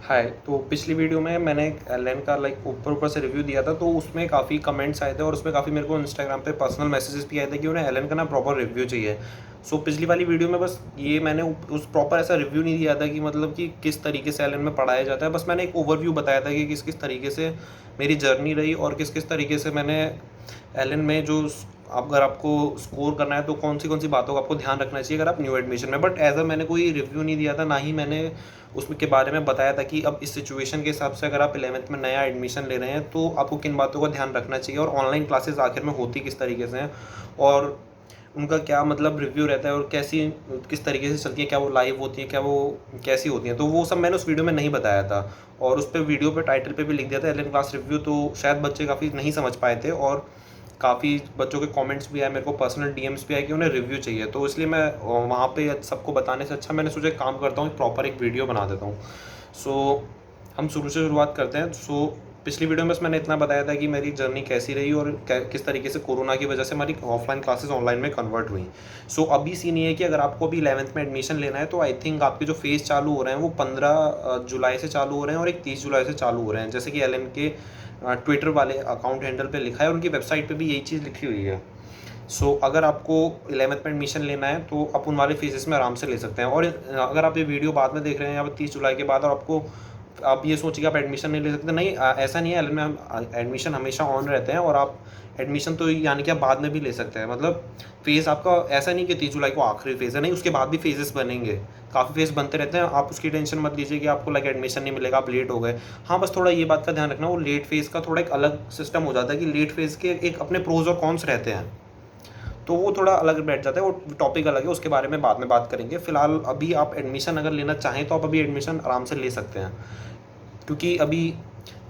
हाय। तो पिछली वीडियो में मैंने एक एलन का ऊपर ऊपर से रिव्यू दिया था, तो उसमें काफ़ी कमेंट्स आए थे और उसमें काफ़ी मेरे को इंस्टाग्राम पे पर्सनल मैसेजेस भी आए थे कि उन्हें एलन का ना प्रॉपर रिव्यू चाहिए। सो पिछली वाली वीडियो में बस ये मैंने उस प्रॉपर ऐसा रिव्यू नहीं दिया था कि मतलब कि किस तरीके से एलन में पढ़ाया जाता है। बस मैंने एक ओवरव्यू बताया था कि किस किस तरीके से मेरी जर्नी रही और किस किस तरीके से मैंने एलन में जो अगर आपको स्कोर करना है तो कौन सी बातों का आपको ध्यान रखना चाहिए अगर आप न्यू एडमिशन में। बट एज अ मैंने कोई रिव्यू नहीं दिया था, ना ही मैंने उसमें के बारे में बताया था कि अब इस सिचुएशन के हिसाब से अगर आप 11th में नया एडमिशन ले रहे हैं तो आपको किन बातों का ध्यान रखना चाहिए और ऑनलाइन क्लासेस आखिर में होती किस तरीके से हैं और उनका क्या मतलब रिव्यू रहता है और कैसी किस तरीके से चलती है, क्या वो लाइव होती है, क्या वो कैसी होती हैं। तो वो सब मैंने उस वीडियो में नहीं बताया था और उस पर वीडियो पे टाइटल पे भी लिख दिया था एलन क्लास रिव्यू। तो शायद बच्चे काफ़ी नहीं समझ पाए थे और काफ़ी बच्चों के कमेंट्स भी आए, मेरे को पर्सनल डीएम्स भी आए कि उन्हें रिव्यू चाहिए। तो इसलिए मैं वहाँ पे सबको बताने से अच्छा मैंने सोचा एक काम करता हूँ, प्रॉपर एक वीडियो बना देता हूँ। सो हम शुरू से शुरुआत करते हैं। पिछली वीडियो में बस मैंने इतना बताया था कि मेरी जर्नी कैसी रही और किस तरीके से कोरोना की वजह से हमारी ऑफलाइन क्लासेस ऑनलाइन में कन्वर्ट हुई। अभी सीन ये है कि अगर आपको अभी 11th में एडमिशन लेना है तो आई थिंक आपके जो फेज़ चालू हो रहे हैं वो 15 जुलाई से चालू हो रहे हैं और एक 30 जुलाई से चालू हो रहे हैं, जैसे कि एल के ट्विटर वाले अकाउंट हैंडल पे लिखा है और उनकी वेबसाइट पे भी यही चीज़ लिखी हुई है। अगर आपको 11th में एडमिशन लेना है तो आप उन वाले फेजेस में आराम से ले सकते हैं। और अगर आप ये वीडियो बाद में देख रहे हैं या 30 जुलाई के बाद और आपको आप ये सोचिए कि आप एडमिशन नहीं ले सकते, नहीं ऐसा नहीं है। एल में हम एडमिशन हमेशा ऑन रहते हैं और आप एडमिशन तो यानी कि आप बाद में भी ले सकते हैं। मतलब फेज़ आपका ऐसा नहीं कि 30 जुलाई को आखिरी फेज़ है, नहीं, उसके बाद भी फेजेस बनेंगे, काफ़ी फेज़ बनते रहते हैं। आप उसकी टेंशन मत लीजिए कि आपको एडमिशन नहीं मिलेगा, आप लेट हो गए। हाँ, बस थोड़ा ये बात का ध्यान रखना, वो लेट फेज़ का थोड़ा एक अलग सिस्टम हो जाता है कि लेट फेज़ के एक अपने प्रोज और कॉन्स रहते हैं, तो वो थोड़ा अलग बैठ जाता है। वो टॉपिक अलग है, उसके बारे में बाद में बात करेंगे। फिलहाल अभी आप एडमिशन अगर लेना चाहें तो आप अभी एडमिशन आराम से ले सकते हैं, क्योंकि अभी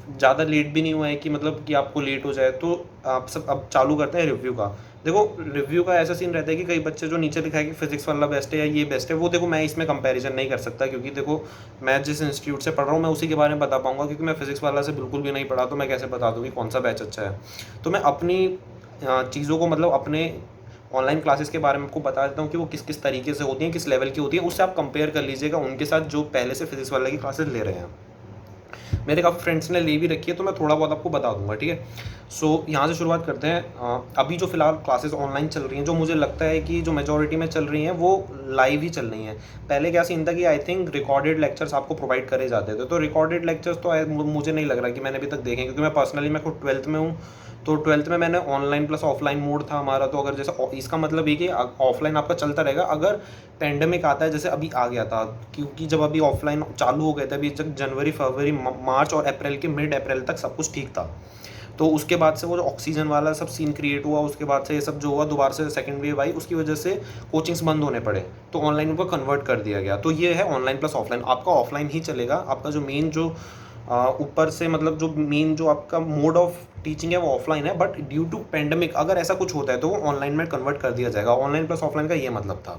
ज़्यादा लेट भी नहीं हुआ है कि मतलब कि आपको लेट हो जाए। तो आप सब अब चालू करते हैं रिव्यू का। देखो, रिव्यू का ऐसा सीन रहता है कि कई बच्चे जो नीचे लिखा है कि फिजिक्स वाला बेस्ट है या ये बेस्ट है, वो देखो मैं इसमें कंपैरिजन नहीं कर सकता, क्योंकि देखो मैं जिस इंस्टीट्यूट से पढ़ रहा हूँ मैं उसी के बारे में बता पाऊंगा, क्योंकि मैं फिजिक्स वाला से बिल्कुल भी नहीं पढ़ा, तो मैं कैसे बता दूँ कि कौन सा बैच अच्छा है। तो मैं अपनी चीज़ों को मतलब अपने ऑनलाइन क्लासेस के बारे में आपको बता देता हूँ कि वो किस किस तरीके से होती हैं, किस लेवल की होती हैं, उससे आप कंपेयर कर लीजिएगा उनके साथ जो पहले से फिजिक्स वाले की क्लासेस ले रहे हैं। मेरे काफ़ी फ्रेंड्स ने ले भी रखी है, तो मैं थोड़ा बहुत आपको बता दूंगा, ठीक है। यहाँ से शुरुआत करते हैं। अभी जो फिलहाल क्लासेस ऑनलाइन चल रही हैं, जो मुझे लगता है कि जो मेजोरिटी में चल रही हैं वो लाइव ही चल रही हैं। पहले क्या सीन था कि आई थिंक रिकॉर्डेड लेक्चर्स आपको प्रोवाइड करे जाते थे, तो रिकॉर्डेड लेक्चर्स तो मुझे नहीं लग रहा कि मैंने अभी तक देखे, क्योंकि मैं खुद 12th में हूँ। तो 12th में मैंने ऑनलाइन प्लस ऑफलाइन मोड था हमारा। तो अगर जैसे इसका मतलब ये कि ऑफलाइन आपका चलता रहेगा अगर पेंडेमिक आता है, जैसे अभी आ गया था, क्योंकि जब अभी ऑफलाइन चालू हो गए थे, अभी जब जनवरी फरवरी मार्च और अप्रैल के मिड अप्रैल तक सब कुछ ठीक था। तो उसके बाद से वो जो ऑक्सीजन वाला सब सीन क्रिएट हुआ, उसके बाद से ये सब जो हुआ, दोबारा से सेकंड वेव आई, उसकी वजह से कोचिंग्स बंद होने पड़े, तो ऑनलाइन को कन्वर्ट कर दिया गया। तो ये है ऑनलाइन प्लस ऑफलाइन। आपका ऑफलाइन ही चलेगा, आपका जो मेन जो ऊपर से मतलब जो मेन जो आपका मोड ऑफ टीचिंग है वो ऑफलाइन है, बट ड्यू टू पेंडेमिक अगर ऐसा कुछ होता है तो वो ऑनलाइन में कन्वर्ट कर दिया जाएगा। ऑनलाइन प्लस ऑफलाइन का ये मतलब था।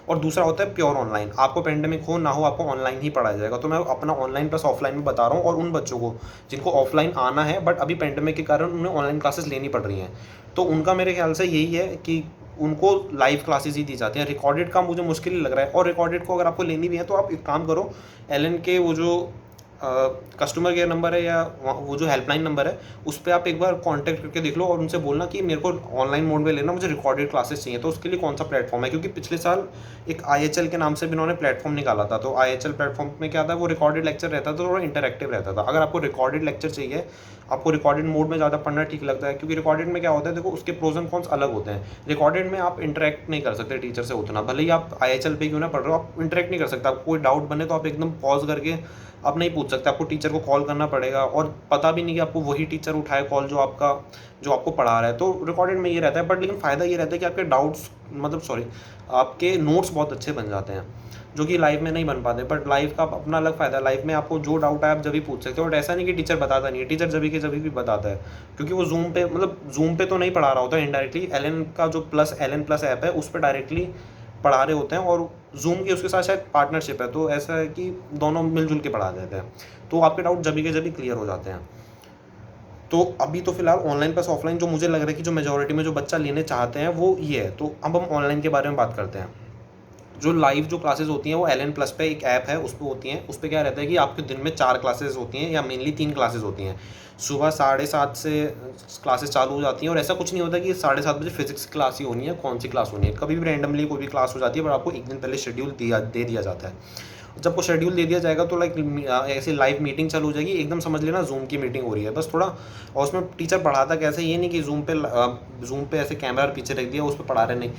और दूसरा होता है प्योर ऑनलाइन, आपको पेंडेमिक हो ना हो आपको ऑनलाइन ही पढ़ाया जाएगा। तो मैं अपना ऑनलाइन प्लस ऑफलाइन में बता रहा हूँ, और उन बच्चों को जिनको ऑफलाइन आना है बट अभी पेंडेमिक के कारण उन्हें ऑनलाइन क्लासेस लेनी पड़ रही हैं, तो उनका मेरे ख्याल से यही है कि उनको लाइव क्लासेस ही दी जाती हैं। रिकॉर्डेड का मुझे मुश्किल ही लग रहा है, और रिकॉर्डेड को अगर आपको लेनी भी है तो आप एक काम करो, एल के वो जो कस्टमर केयर नंबर है या वो जो हेल्पलाइन नंबर है उस पर आप एक बार कांटेक्ट करके देख लो और उनसे बोलना कि मेरे को ऑनलाइन मोड में लेना, मुझे रिकॉर्डेड क्लासेस चाहिए। तो उसके लिए कौन सा प्लेटफॉर्म है, क्योंकि पिछले साल एक IHL के नाम से भी उन्होंने प्लेटफॉर्म निकाला था। तो IHL प्लेटफॉर्म में क्या था, वो रिकॉर्डेड लेक्चर रहता था, थोड़ा इंटरेक्टिव रहता था। अगर आपको रिकॉर्डेड लेक्चर चाहिए, आपको रिकॉर्डेड मोड में ज़्यादा पढ़ना ठीक लगता है, क्योंकि रिकॉर्डेड में क्या होता है, देखो उसके प्रोज एंड कॉन्स अलग होते हैं। रिकॉर्डेड में आप इंटरेक्ट नहीं कर सकते टीचर से उतना, भले ही आप IHL पे क्यों ना पढ़ रहे हो, आप इंटरेक्ट नहीं कर सकते। आपको कोई डाउट बने तो आप एकदम पॉज करके आप नहीं पूछ सकते, आपको टीचर को कॉल करना पड़ेगा, और पता भी नहीं कि आपको वही टीचर उठाए कॉल जो आपको पढ़ा रहा है। तो रिकॉर्डेड में ये रहता है, बट लेकिन फ़ायदा ये रहता है कि आपके डाउट्स मतलब आपके नोट्स बहुत अच्छे बन जाते हैं, जो कि लाइव में नहीं बन पाते। बट लाइव का अपना अलग फ़ायदा है, लाइव में आपको जो डाउट है आप जब भी पूछ सकते हो। और ऐसा नहीं कि टीचर बताता नहीं है, टीचर जब भी बताता है, क्योंकि वो जूम पे तो नहीं पढ़ा रहा होता है, इनडायरेक्टली एलन का जो एलन प्लस ऐप है उस पर डायरेक्टली पढ़ा रहे होते हैं, और जूम की उसके साथ शायद पार्टनरशिप है, तो ऐसा है कि दोनों मिलजुल के पढ़ा देते हैं, तो आपके डाउट जब भी क्लियर हो जाते हैं। तो अभी तो फिलहाल ऑनलाइन प्लस ऑफलाइन जो मुझे लग रहा है कि जो मेजोरिटी में जो बच्चा लेने चाहते हैं वो ये है। तो अब हम ऑनलाइन के बारे में बात करते हैं। जो लाइव जो क्लासेस होती हैं वो एल एन प्लस पे एक ऐप है, उस पर होती हैं। उस पर क्या रहता है कि आपके दिन में 4 क्लासेस होती हैं, या मेनली 3 क्लासेस होती हैं। सुबह 7:30 से क्लासेस चालू हो जाती हैं, और ऐसा कुछ नहीं होता कि 7:30 बजे फिजिक्स की क्लास ही होनी है, कौन सी क्लास होनी है। कभी भी रैंडमली कोई भी क्लास हो जाती है, पर आपको एक दिन पहले शेड्यूल दे दिया जाता है। जब वो शेड्यूल दे दिया जाएगा तो ऐसे लाइव मीटिंग चालू हो जाएगी, एकदम समझ लेना जूम की मीटिंग हो रही है बस थोड़ा। और उसमें टीचर पढ़ाता कैसे, ये नहीं कि जूम पे ऐसे कैमरा पीछे रख दिया उस पर पढ़ा रहे, नहीं।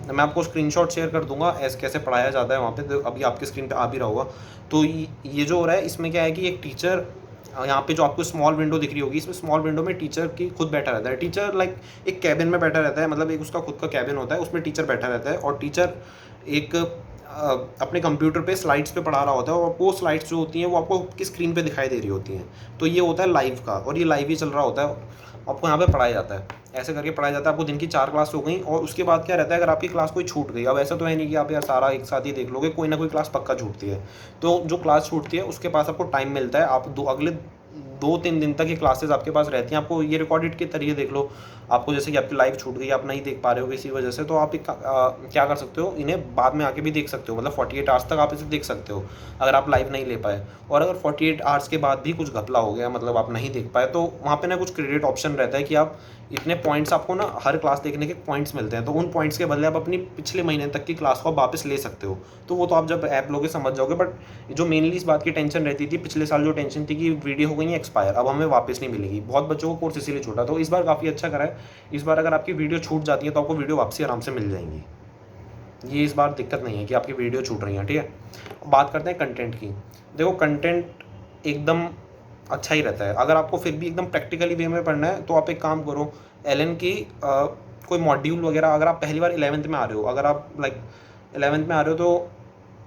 मैं आपको स्क्रीनशॉट शेयर कर दूंगा ऐसे कैसे पढ़ाया जाता है वहाँ पे, तो अभी आपके स्क्रीन पे आ भी रहा होगा। तो ये जो हो रहा है इसमें क्या है कि एक टीचर, यहाँ पे जो आपको स्मॉल विंडो दिख रही होगी, इसमें स्मॉल विंडो में टीचर की खुद बैठा रहता है। टीचर एक कैबिन में बैठा रहता है, मतलब एक उसका खुद का कैबिन होता है, उसमें टीचर बैठा रहता है, और टीचर एक अपने कंप्यूटर पे स्लाइड्स पे पढ़ा रहा होता है, और वो स्लाइड्स जो होती हैं वो आपको आपकी स्क्रीन पे दिखाई दे रही होती हैं। तो ये होता है लाइव का, और ये लाइव ही चल रहा होता है, आपको यहाँ पे पढ़ाया जाता है। ऐसे करके पढ़ाया जाता है। आपको दिन की 4 क्लास हो गई, और उसके बाद क्या रहता है, अगर आपकी क्लास कोई छूट गई, अब ऐसा तो है नहीं कि आप यार सारा एक साथ ही देख लोगे, कोई ना कोई क्लास पक्का छूटती है। तो जो क्लास छूटती है उसके पास आपको टाइम मिलता है, आप अगले 2-3 दिन तक ये क्लासेस आपके पास रहती हैं। आपको ये रिकॉर्डेड के तरीके देख लो, आपको जैसे कि आपकी लाइव छूट गई, आप नहीं देख पा रहे हो किसी वजह से, तो आप क्या कर सकते हो, इन्हें बाद में आके भी देख सकते हो, मतलब 48 आवर्स तक आप इसे देख सकते हो अगर आप लाइव नहीं ले पाए। और अगर 48 आवर्स के बाद भी कुछ घपला हो गया, मतलब आप नहीं देख पाए, तो वहाँ पे ना कुछ क्रेडिट ऑप्शन रहता है कि आप इतने पॉइंट्स, आपको ना हर क्लास देखने के पॉइंट्स मिलते हैं, तो उन पॉइंट्स के बदले आप अपनी पिछले महीने तक की क्लास को वापस ले सकते हो। तो वो तो आप जब ऐप लोगे समझ जाओगे। बट जो मेनली इस बात की टेंशन रहती थी पिछले साल, जो टेंशन थी कि वीडियो हो गई है एक्सपायर, अब हमें वापस नहीं मिलेगी, बहुत बच्चों को कोर्स इसीलिए छूटा। तो इस बार काफ़ी अच्छा करा है। इस बार अगर आपकी वीडियो छूट जाती है तो आपको वीडियो वापसी आराम से मिल जाएंगी। ये इस बार दिक्कत नहीं है कि आपकी वीडियो छूट रही है, ठीक है। बात करते हैं कंटेंट की। देखो कंटेंट एकदम अच्छा ही रहता है। अगर आपको फिर भी एकदम प्रैक्टिकली वे में पढ़ना है तो आप एक काम करो, एलन की कोई मॉड्यूल वगैरह, अगर आप पहली बार 11th में आ रहे हो, अगर आप 11th में आ रहे हो, तो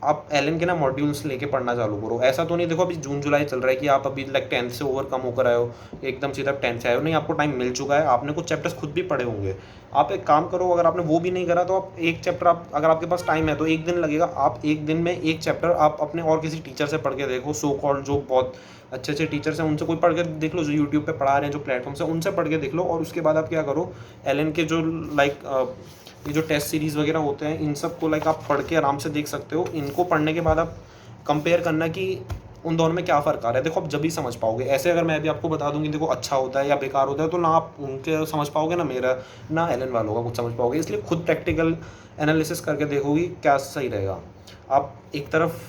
आप एलन के ना मॉड्यूल्स लेके पढ़ना चालू करो। ऐसा तो नहीं, देखो अभी जून जुलाई चल रहा है कि आप अभी 10th से ओवरकम होकर आए हो, एकदम सीधा 10th से आए हो, नहीं, आपको टाइम मिल चुका है, आपने कुछ चैप्टर्स खुद भी पढ़े होंगे। आप एक काम करो, अगर आपने वो भी नहीं करा तो आप एक चैप्टर, आप अगर आपके पास टाइम है तो एक दिन लगेगा, आप एक दिन में एक चैप्टर आप अपने और किसी टीचर से पढ़ के देखो, सो कॉल्ड जो बहुत अच्छे अच्छे टीचर्स हैं उनसे कोई पढ़ के देख लो, जो यूट्यूब पे पढ़ा रहे हैं, जो प्लेटफॉर्म से, उनसे पढ़ के देख लो। और उसके बाद आप क्या करो, एलन के जो ये जो टेस्ट सीरीज़ वगैरह होते हैं, इन सब को आप पढ़ के आराम से देख सकते हो। इनको पढ़ने के बाद आप कंपेयर करना कि उन दोनों में क्या फ़र्क आ रहा है, देखो आप जब भी समझ पाओगे। ऐसे अगर मैं भी आपको बता दूंगी देखो अच्छा होता है या बेकार होता है, तो ना आप उनके समझ पाओगे, ना मेरा, ना एलन वालों का कुछ समझ पाओगे। इसलिए खुद प्रैक्टिकल एनालिसिस करके देखोगी क्या सही रहेगा। आप एक तरफ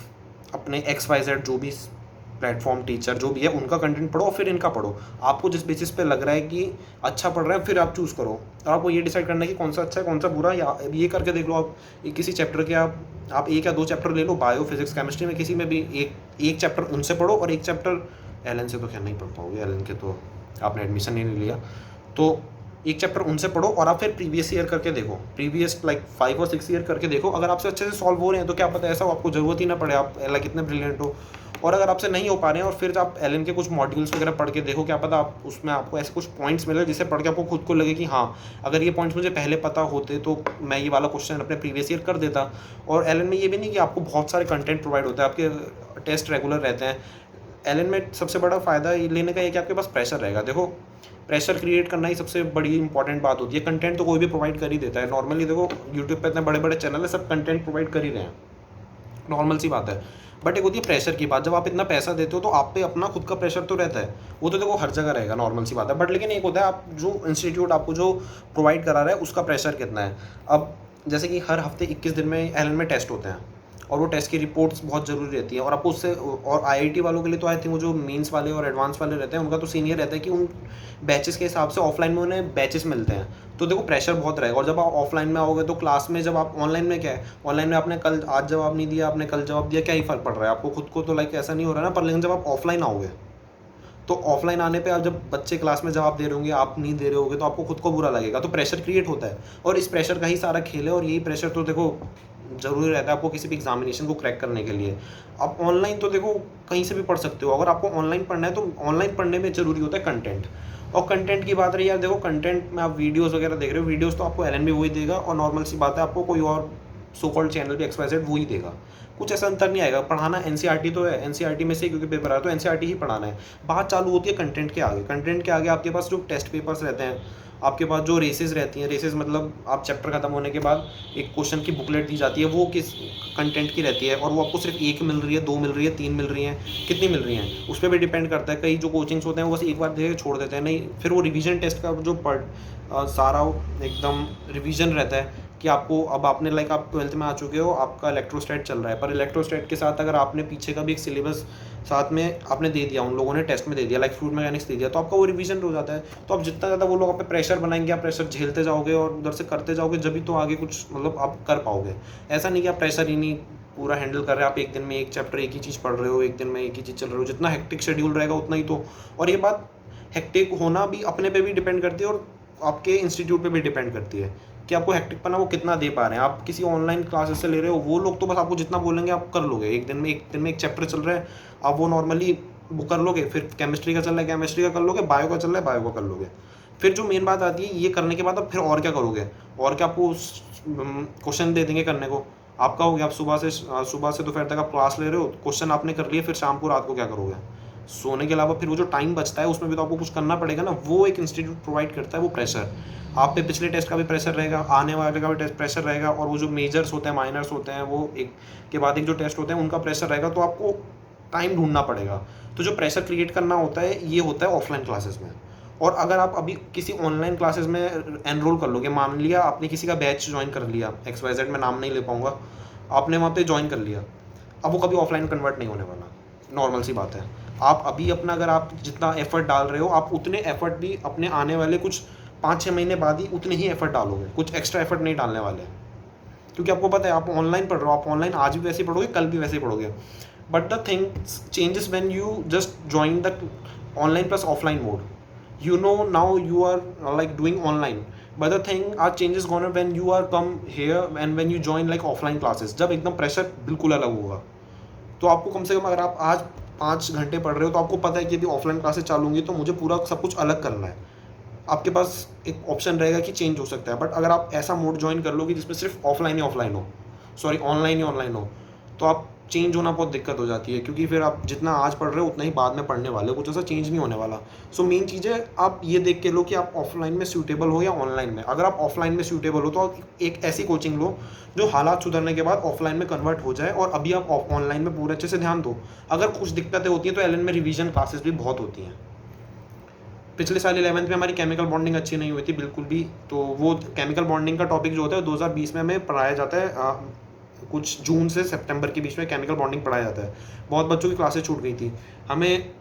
अपने XYZ जो भी प्लेटफॉर्म, टीचर जो भी है, उनका कंटेंट पढ़ो, फिर इनका पढ़ो। आपको जिस बेसिस पे लग रहा है कि अच्छा पढ़ रहा है, फिर आप चूज़ करो। और आपको ये डिसाइड करना है कि कौन सा अच्छा है कौन सा बुरा, या ये करके देख लो आप किसी चैप्टर के, आप 1 या 2 चैप्टर ले लो, बायो, फिजिक्स, केमिस्ट्री में किसी में भी एक चैप्टर उनसे पढ़ो, और एक चैप्टर एलन से तो खैर नहीं पढ़ पाओगे, एलन के तो आपने एडमिशन ही नहीं लिया, तो एक चैप्टर उनसे पढ़ो, और आप फिर प्रीवियस ईयर करके देखो, प्रीवियस 5 और 6 ईयर करके देखो। अगर आपसे अच्छे से सॉल्व हो रहे हैं तो क्या पता ऐसा हो आपको ज़रूरत ही ना पड़े, आप इतने ब्रिलियंट हो। और अगर आपसे नहीं हो पा रहे हैं, और फिर आप एलन के कुछ मॉड्यूल्स वगैरह पढ़ के देखो, क्या पता आप उसमें आपको ऐसे कुछ पॉइंट्स मिले जिसे पढ़ के आपको खुद को लगे कि हाँ, अगर ये पॉइंट्स मुझे पहले पता होते तो मैं ये वाला क्वेश्चन अपने प्रीवियस ईयर कर देता। और एलन में ये भी नहीं कि आपको बहुत सारे कंटेंट प्रोवाइड होता है, आपके टेस्ट रेगुलर रहते हैं। एलन में सबसे बड़ा फ़ायदा लेने का ये कि आपके पास प्रेशर रहेगा। देखो प्रेशर क्रिएट करना ही सबसे बड़ी इंपॉर्टेंट बात होती है। कंटेंट तो कोई भी प्रोवाइड कर ही देता है नॉर्मली, देखो यूट्यूब पे इतने बड़े बड़े चैनल है, सब कंटेंट प्रोवाइड कर ही रहे हैं, नॉर्मल सी बात है। बट एक होती है प्रेशर की बात, जब आप इतना पैसा देते हो तो आप पे अपना खुद का प्रेशर तो रहता है, वो तो देखो हर जगह रहेगा, नॉर्मल सी बात है। बट लेकिन एक होता है आप जो इंस्टीट्यूट आपको जो प्रोवाइड करा रहा है उसका प्रेशर कितना है। अब जैसे कि हर हफ्ते 21 दिन में एलन में टेस्ट होते हैं, और वो टेस्ट की रिपोर्ट्स बहुत ज़रूरी रहती है। और आपको उससे, और IIT वालों के लिए तो आई थिंक वो जो मेंस वाले और एडवांस वाले रहते हैं उनका तो सीनियर रहता है कि उन बैचेस के हिसाब से ऑफलाइन में उन्हें बैचेस मिलते हैं, तो देखो प्रेशर बहुत रहेगा। और जब आप ऑफलाइन में आओगे तो क्लास में, जब आप ऑनलाइन में क्या है, ऑनलाइन में आपने कल आज जवाब नहीं दिया, आपने कल जवाब दिया, क्या ही फ़र्क पड़ रहा है आपको खुद को, तो ऐसा नहीं हो रहा ना। पर लेकिन जब आप ऑफलाइन आओगे तो ऑफलाइन आने पे आप जब बच्चे क्लास में जवाब दे रहे होंगे, आप नहीं दे रहे होगे, तो आपको खुद को बुरा लगेगा, तो प्रेशर क्रिएट होता है। और इस प्रेशर का ही सारा खेल है, और यही प्रेशर तो देखो ज़रूरी रहता है आपको किसी भी एग्जामिनेशन को क्रैक करने के लिए। आप ऑनलाइन तो देखो कहीं से भी पढ़ सकते हो, अगर आपको ऑनलाइन पढ़ना है तो ऑनलाइन पढ़ने में ज़रूरी होता है कंटेंट। और कंटेंट की बात रही यार, देखो कंटेंट में आप वीडियोज़ वगैरह देख रहे हो, वीडियोज़ तो आपको एलन भी वही देगा, और नॉर्मल सी बात है आपको कोई और सो कॉल्ड चैनल भी XYZ वही देगा, कुछ ऐसा अंतर नहीं आएगा। पढ़ाना NCERT तो है, NCERT में से क्योंकि पेपर आ रहा है तो NCERT ही पढ़ाना है। बात चालू होती है कंटेंट के आगे। कंटेंट के आगे आपके पास जो टेस्ट पेपर्स रहते हैं, आपके पास जो रेसेस रहती हैं, रेसेस मतलब आप चैप्टर खत्म होने के बाद एक क्वेश्चन की बुकलेट दी जाती है, वो किस कंटेंट की रहती है और वो आपको सिर्फ 1 मिल रही है, 2 मिल रही है, 3 मिल रही हैं, कितनी मिल रही हैं, उस पर भी डिपेंड करता है। कई जो कोचिंग्स होते हैं वो बस एक बार दे के छोड़ देते हैं, नहीं फिर वो रिवीजन टेस्ट का जो सारा एकदम रिवीजन रहता है कि आपको अब आपने लाइक आप 12th में आ चुके हो, आपका इलेक्ट्रोस्टैट चल रहा है, पर इलेक्ट्रोस्टैट के साथ अगर आपने पीछे का भी एक सिलेबस साथ में आपने दे दिया, उन लोगों ने टेस्ट में दे दिया, लाइक फ्लूइड मैकेनिक्स दे दिया, तो आपका वो रिवीजन हो जाता है। तो आप जितना ज़्यादा वो लोग आप पे प्रेशर बनाएंगे, आप प्रेशर झेलते जाओगे और उधर से करते जाओगे, जब भी तो आगे कुछ मतलब आप कर पाओगे। ऐसा नहीं कि आप प्रेशर ही नहीं पूरा हैंडल कर रहे हैं, आप एक दिन में एक चैप्टर एक ही चीज़ पढ़ रहे हो, एक दिन में एक ही चीज़ चल रहे हो, जितना हेक्टिक शेड्यूल रहेगा उतना ही तो। और ये बात हेक्टिक होना भी अपने पे भी डिपेंड करती है और आपके इंस्टीट्यूट पे भी डिपेंड करती है कि आपको हेक्टिक पना वो कितना दे पा रहे हैं। आप किसी ऑनलाइन क्लासेस से ले रहे हो, वो लोग तो बस आपको जितना बोलेंगे आप कर लोगे, एक दिन में एक चैप्टर चल रहा है, आप वो नॉर्मली वो कर लोगे, फिर केमिस्ट्री का चल रहा है केमिस्ट्री का कर लोगे, बायो का चल रहा है बायो का कर लोगे। फिर जो मेन बात आती है, ये करने के बाद अब फिर और क्या करोगे, और क्या आपको क्वेश्चन दे देंगे करने को, आपका हो गया, आप सुबह से दोपहर तक आप क्लास ले रहे हो, क्वेश्चन आपने कर लिए, फिर शाम को रात को क्या करोगे। सोने के अलावा फिर वो जो टाइम बचता है उसमें भी तो आपको कुछ करना पड़ेगा ना, वो एक इंस्टीट्यूट प्रोवाइड करता है वो प्रेशर। आप पे पिछले टेस्ट का भी प्रेशर रहेगा, आने वाले का भी टेस्ट प्रेशर रहेगा, और वो जो मेजर्स होते हैं माइनर्स होते हैं वो एक के बाद एक जो टेस्ट होते हैं उनका प्रेशर रहेगा, तो आपको टाइम ढूंढना पड़ेगा। तो जो प्रेशर क्रिएट करना होता है ये होता है ऑफलाइन क्लासेस में। और अगर आप अभी किसी ऑनलाइन क्लासेस में एनरोल कर लोगे, मान लिया आपने किसी का बैच ज्वाइन कर लिया, XYZ में नाम नहीं ले पाऊंगा, आपने वहाँ पे ज्वाइन कर लिया, अब वो कभी ऑफलाइन कन्वर्ट नहीं होने वाला, नॉर्मल सी बात है। आप अभी अपना अगर आप जितना एफर्ट डाल रहे हो, आप उतने एफर्ट भी अपने आने वाले कुछ 5-6 महीने बाद ही उतने ही एफर्ट डालोगे, कुछ एक्स्ट्रा एफर्ट नहीं डालने वाले, क्योंकि आपको पता है आप ऑनलाइन पढ़ रहे हो, आप ऑनलाइन आज भी वैसे ही पढ़ोगे, कल भी वैसे ही पढ़ोगे। But the things changes when you just join the online plus offline mode. You know, now you are like doing online, but the thing are changes gonna when you are come here and when you join like offline classes, जब एकदम pressure बिल्कुल अलग होगा। तो आपको कम से कम अगर आप आज 5 घंटे पढ़ रहे हो तो आपको पता है कि यदि ऑफलाइन क्लासेस चालू होंगी तो मुझे पूरा सब कुछ अलग करना है, आपके पास एक ऑप्शन रहेगा कि चेंज हो सकता है। बट अगर आप ऐसा मोड ज्वाइन कर लो कि जिसमें सिर्फ ऑफलाइन ही ऑफलाइन हो, सॉरी ऑनलाइन ही ऑनलाइन हो, तो आप चेंज होना बहुत दिक्कत हो जाती है, क्योंकि फिर आप जितना आज पढ़ रहे हो उतना ही बाद में पढ़ने वाले हो, कुछ ऐसा चेंज नहीं होने वाला। सो मेन चीज़ है आप ये देख के लो कि आप ऑफलाइन में सूटेबल हो या ऑनलाइन में। अगर आप ऑफलाइन में सूटेबल हो तो आप एक ऐसी कोचिंग लो जो हालात सुधरने के बाद ऑफलाइन में कन्वर्ट हो जाए, और अभी आप ऑनलाइन में पूरे अच्छे से ध्यान दो। अगर कुछ दिक्कतें होती हैं तो LN में रिवीजन क्लासेस भी बहुत होती हैं। पिछले साल 11th में हमारी केमिकल बॉन्डिंग अच्छी नहीं हुई थी बिल्कुल भी, तो वो केमिकल बॉन्डिंग का टॉपिक जो होता है 2020 में हमें पढ़ाया जाता है, कुछ जून से सितंबर के बीच में केमिकल बॉन्डिंग पढ़ाया जाता है। बहुत बच्चों की क्लासेस छूट गई थी। हमें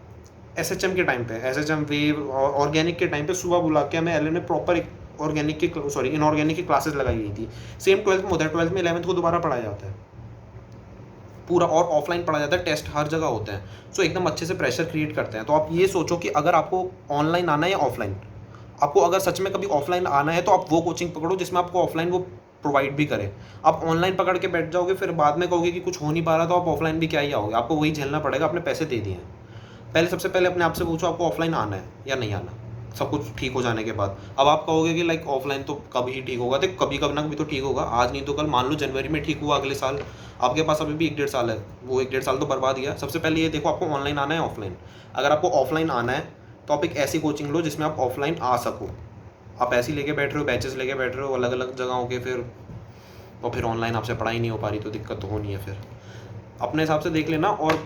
SHM के टाइम पे, SHM वेव और ऑर्गेनिक के टाइम पे सुबह बुला के हमें LN में प्रॉपर एक ऑर्गेनिक की इनऑर्गेनिक की क्लासेस लगाई गई थी। सेम 12th में होता है, 12th में 11th को दोबारा पढ़ाया जाता है पूरा, और ऑफलाइन पढ़ा जाता है, टेस्ट हर जगह होते हैं। सो एकदम अच्छे से प्रेशर क्रिएट करते हैं। तो आप ये सोचो कि अगर आपको ऑनलाइन आना है या ऑफलाइन, आपको अगर सच में कभी ऑफलाइन आना है तो आप वो कोचिंग पकड़ो जिसमें आपको ऑफलाइन वो प्रोवाइड भी करे। आप ऑनलाइन पकड़ के बैठ जाओगे, फिर बाद में कहोगे कि कुछ हो नहीं पा रहा, तो आप ऑफलाइन भी क्या ही आओगे, आपको वही झेलना पड़ेगा, अपने पैसे दे दिए हैं। सबसे पहले अपने आप से पूछो आपको ऑफलाइन आना है या नहीं आना, सब कुछ ठीक हो जाने के बाद। अब आप कहोगे कि लाइक ऑफलाइन तो कभी ही ठीक होगा, तो कभी कभी ना कभी तो ठीक होगा, आज नहीं तो कल। मान लो जनवरी में ठीक हुआ, अगले साल आपके पास अभी भी 1-1.5 साल है, वो 1-1.5 साल तो बर्बाद गया। सबसे पहले ये देखो आपको ऑनलाइन आना है ऑफलाइन। अगर आपको ऑफलाइन आना है तो आप एक ऐसी कोचिंग लो जिसमें आप ऑफलाइन आ सको। आप ऐसे ही लेके बैठ रहे हो, बैचेस लेके बैठ रहे हो अलग अलग जगहों के, फिर ऑनलाइन आपसे पढ़ाई नहीं हो पा रही, तो दिक्कत तो होनी है। फिर अपने हिसाब से देख लेना। और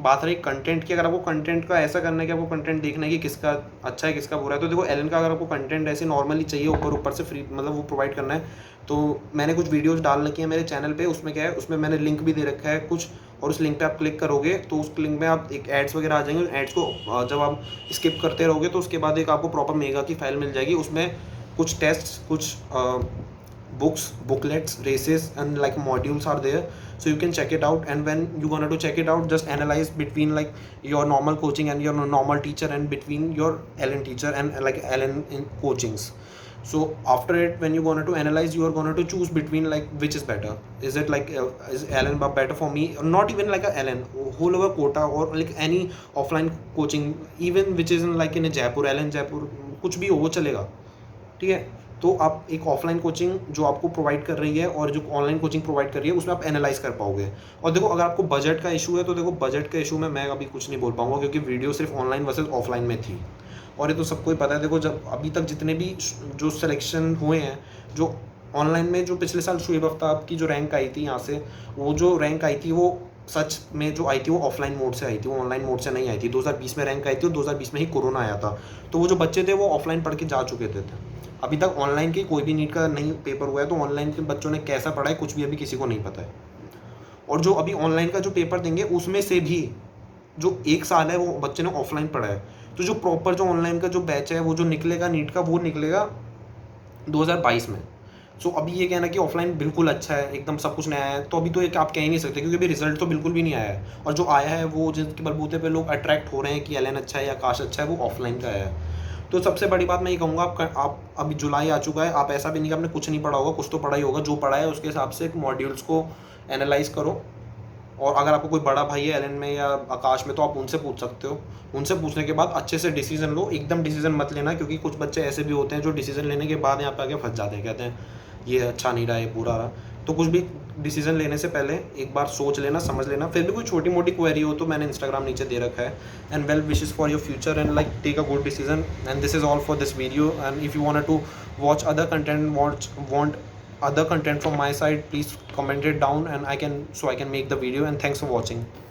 बात रही कंटेंट की, अगर आपको कंटेंट का ऐसा करना है कि आपको कंटेंट देखना है कि किसका अच्छा है किसका बुरा है, तो देखो LN का अगर आपको कंटेंट ऐसे नॉर्मली चाहिए ऊपर से फ्री मतलब वो प्रोवाइड करना है, तो मैंने कुछ वीडियोस डाल रखी है मेरे चैनल पे। उसमें क्या है, उसमें मैंने लिंक भी दे रखा है कुछ, और उस लिंक पे आप क्लिक करोगे तो उस लिंक में आप एक एड्स वगैरह आ जाएंगे। एड्स को जब आप स्किप करते रहोगे तो उसके बाद एक आपको प्रॉपर मेगा की फाइल मिल जाएगी। उसमें कुछ टेस्ट, कुछ books, booklets, races and like modules are there, so you can check it out. And when you gonna to check it out, just analyze between like your normal coaching and your normal teacher, and between your LN teacher and like LN in coachings. So after it, when you gonna to analyze, you are gonna to choose between like which is better. Is it like is LN better for me, or not even like a LN whole over quota, or like any offline coaching even which is in like in a Jaipur, LN Jaipur, कुछ भी हो वो चलेगा, ठीक है। तो आप एक ऑफलाइन कोचिंग जो आपको प्रोवाइड कर रही है और जो ऑनलाइन कोचिंग प्रोवाइड कर रही है उसमें आप एनालाइज कर पाओगे। और देखो अगर आपको बजट का इशू है तो देखो बजट के इशू में मैं अभी कुछ नहीं बोल पाऊंगा, क्योंकि वीडियो सिर्फ ऑनलाइन वर्सेस ऑफलाइन में थी। और ये तो सबको ही पता है। देखो जब अभी तक जितने भी जो सिलेक्शन हुए हैं, जो ऑनलाइन में जो पिछले साल शुएब आफ्ताब की जो रैंक आई थी यहाँ से, वो जो रैंक आई थी वो सच में जो आई थी वो ऑफलाइन मोड से आई थी, वो ऑनलाइन मोड से नहीं आई थी। 2020 में रैंक आई थी और 2020 में ही कोरोना आया था। तो वो जो बच्चे थे वो ऑफलाइन पढ़ के जा चुके थे। अभी तक ऑनलाइन के कोई भी नीट का नहीं पेपर हुआ है, तो ऑनलाइन के बच्चों ने कैसा पढ़ा है कुछ भी अभी किसी को नहीं पता है। और जो अभी ऑनलाइन का जो पेपर देंगे उसमें से भी जो 1 साल है वो बच्चे ने ऑफलाइन पढ़ा है। तो जो प्रॉपर जो ऑनलाइन का जो बैच है वो जो निकलेगा नीट का, वो निकलेगा 2022 में। सो अभी ये कहना कि ऑफलाइन बिल्कुल अच्छा है, एकदम सब कुछ नया है, तो अभी तो एक आप कह ही नहीं सकते, क्योंकि अभी रिजल्ट तो बिल्कुल भी नहीं आया है। और जो आया है वो जिसके बलबूते पे लोग अट्रैक्ट हो रहे हैं कि एलन अच्छा है या आकाश अच्छा है, वो ऑफलाइन का है। तो सबसे बड़ी बात मैं ये कहूँगा, आप अभी जुलाई आ चुका है, आप ऐसा भी नहीं कि आपने कुछ नहीं पढ़ा होगा, कुछ तो पढ़ा ही होगा। जो पढ़ा है उसके हिसाब से मॉड्यूल्स को एनालाइज करो। और अगर आपको कोई बड़ा भाई है एलन में या आकाश में, तो आप उनसे पूछ सकते हो। उनसे पूछने के बाद अच्छे से डिसीजन लो, एकदम डिसीजन मत लेना, क्योंकि कुछ बच्चे ऐसे भी होते हैं जो डिसीजन लेने के बाद यहाँ पे आके फंस जाते हैं, कहते हैं ये अच्छा नहीं रहा, ये बुरा रहा। तो कुछ भी डिसीजन लेने से पहले एक बार सोच लेना, समझ लेना। फिर भी कोई छोटी मोटी क्वेरी हो तो मैंने इंस्टाग्राम नीचे दे रखा है। And well wishes for your future and like take a good decision. And this is all for this video. And if you want to watch other content, want other content from my side, please comment it down and I can make the video. And thanks for watching.